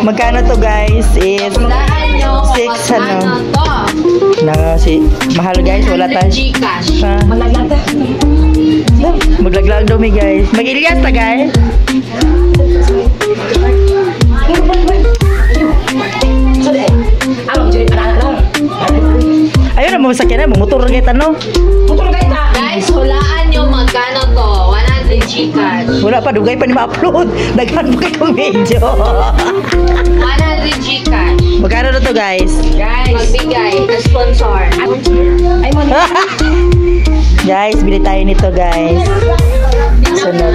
Magkano to guys? Is 6 ano? Mahal guys, wala tayo. Maglaglag daw mi guys. Mag-Ilyas ta guys. Ayun na mo sakyan na, motor kita no. Guys, hulaan nyo magkano to. 100 Gcash. Wala pa, dugay pa ni ma-upload. Daghan pa itong video. 100 Gcash. Magkano na to guys? Guys, magbigay na sponsor. Ay mo. Guys, bili tayo nito guys. Sunod.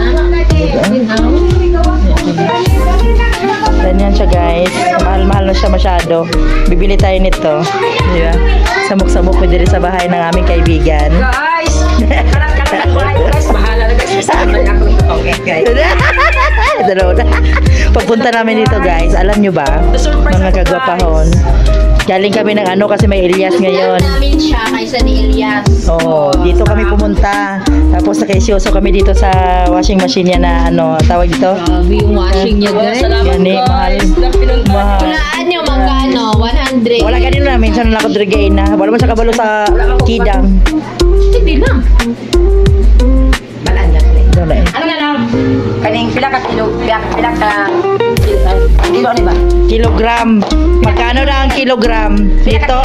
Ganyan siya guys. Mahal-mahal na siya masyado. Bibili tayo nito. Diba? Samok-samok ko dito sa bahay ng aming kaibigan. Guys! Kalang guys! Bahala na guys! Okay guys. Pagpunta namin dito guys, alam nyo ba? Mga kagwapahon. Galing kami ng ano kasi may Ilyas ngayon. Namin siya kaysa ni Ilyas. Oo, dito kami pumunta. Tapos nakisyoso kami dito sa washing machine niya na ano, tawag dito? Grabe yung washing niya guys. Gani, mahal. Hulaan nyo magkano? 100. Wala ganun na, minsan na ako dragain na. Wala mo sa kabalo sa kidang. Hindi lang. Balaan na rin. Doon na eh. Ano na lang? Kaning pila ka kilo, pila ka kilo ni ba? Kilogram. Magkano na ang kilogram? Dito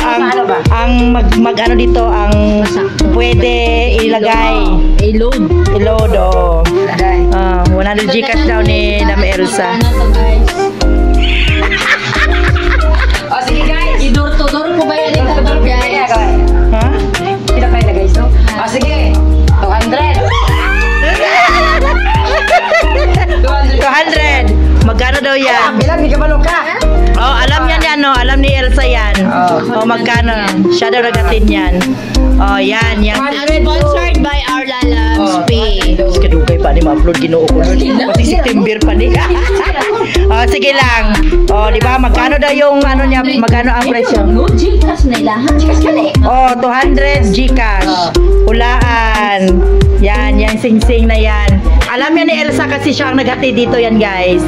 ang mag-ano dito ang pwede ilagay. I-load oh. 100 Gcash daw ni Dami Elsa. Oh sige guys. I-door to door ko ba yan ito guys? Ha? Pila kayo na guys no? Oh sige. 200. 200. Magkano daw yan? Bilang di ka balong ka. Oh, alam niya yan, no? Alam ni Elsa yan. Oh, magkano? Siya daw nagatin yan. Oh, yan. Sponsored by our Lalabs Pay. Kadugay pa ni ma-upload ginoo ko. Pati September pa ni. Oh, sige lang. Oh, di ba? Magkano daw yung ano niya? Magkano ang presyo? Gcash na ilahan. Gcash ka na eh. Oh, 200 Gcash. Hulaan. Yan, yung sing-sing na yan. Alam yan ni Elsa kasi siya ang naghati dito yan, guys.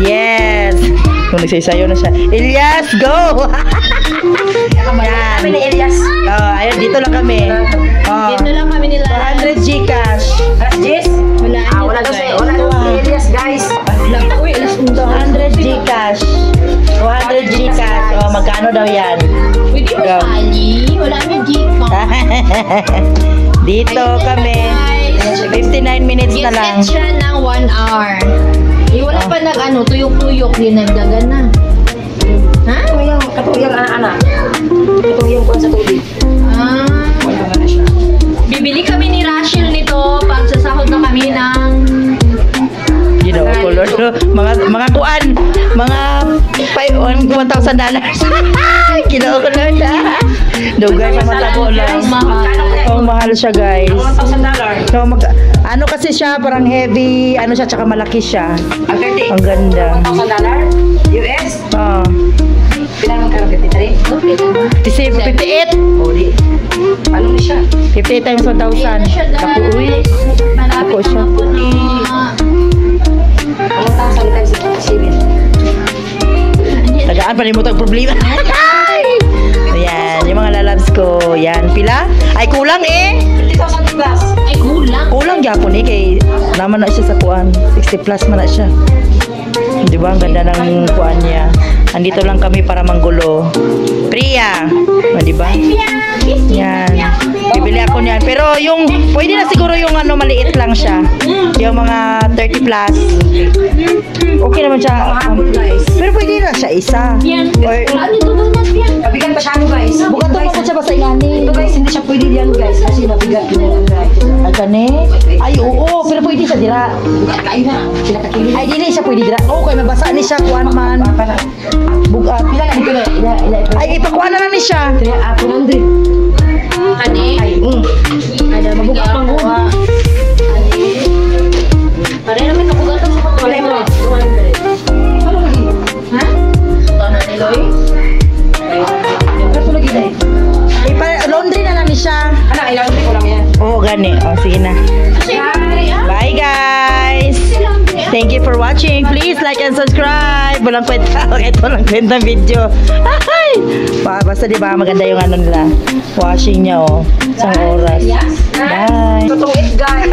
Yes. Kung nagsasayo na siya. Ilyas, go! Yan. Kami ni Elias. Oh, ayun, dito lang kami. Oh, Dito lang kami nila. 200 Gcash. Alas 10? Wala daw sa'yo. Wala daw si Elias guys. Uy, alas 200 Gcash. 200 Gcash. Oh, magkano daw yan? Pwede mo sali. Wala na Gcash. Dito kami. 59 minutes na lang. Get siya ng 1 hour. Eh, wala pa nag-ano, tuyok-tuyok din nagdagana. Ha? Katuyang anak-anak. Katuyang kuwan sa tubig. Wala na siya. Bibili kami ni Rachel nito pag sasahod na kami ng Color. Mga kuan, mga $1,000. Kino-color na. Dugay pa matabo lang. Oh, mahal siya, guys. $1,000. So, ano kasi siya, parang heavy, ano siya, tsaka malaki siya. Ang ganda. $1,000 US? Ah. Pinamang ka 53? 58. O di. Ano na siya? 58 times 1,000. Naku, uy. Ako siya. 1,000 times 7. Tagaan pa rin mo itong problema. Ayan, yung mga lalabs ko. Yan, pila? Ay, kulang eh. 50,000 plus. ay kulang. Kulang gyapon eh, kay naman na siya sa kuan. 60 plus man na siya. Di ba? Ang ganda ng kuan niya. Andito lang kami para manggulo. Priya. O, di ba? Yan. Bibili ako niyan. Pero yung, pwede na siguro yung ano, maliit lang siya. Yung mga 30 plus. Okay naman siya. Pero pwede na siya isa. Yan. Or, Ano ito doon na yan? Mabigat pa siya ano guys. buka tumapot siya ba sa ingani? Ito guys, hindi siya pwede diyan guys. Kasi mabigat yun guys. Ay, kani? Ay, oo. Pero pwede siya dira. Kain na. Sila kakili. Ay, dili siya pwede dira. Okay, mabasa ni siya. Kuan man. Bugat. Pila ka dito na. Ay, ipakuha na lang ni siya. 400. Kani? Ay, Ada mabuka pang kuha. Pare namin nakugatan sa Wala mo. 200. Ano lagi? Ha? Tana ni Loy? Ano lagi dahil? Laundry na lang ni siya. Ano, ilang ko lang yan. Oo, gani. O, sige na. Bye, guys. Thank you for watching. Please like and subscribe. Kahit walang kwenta, kahit walang kwenta video. Ay! Basta di ba maganda yung ano nila. Washing niya oh. Isang oras. Bye. Totoo it, guys.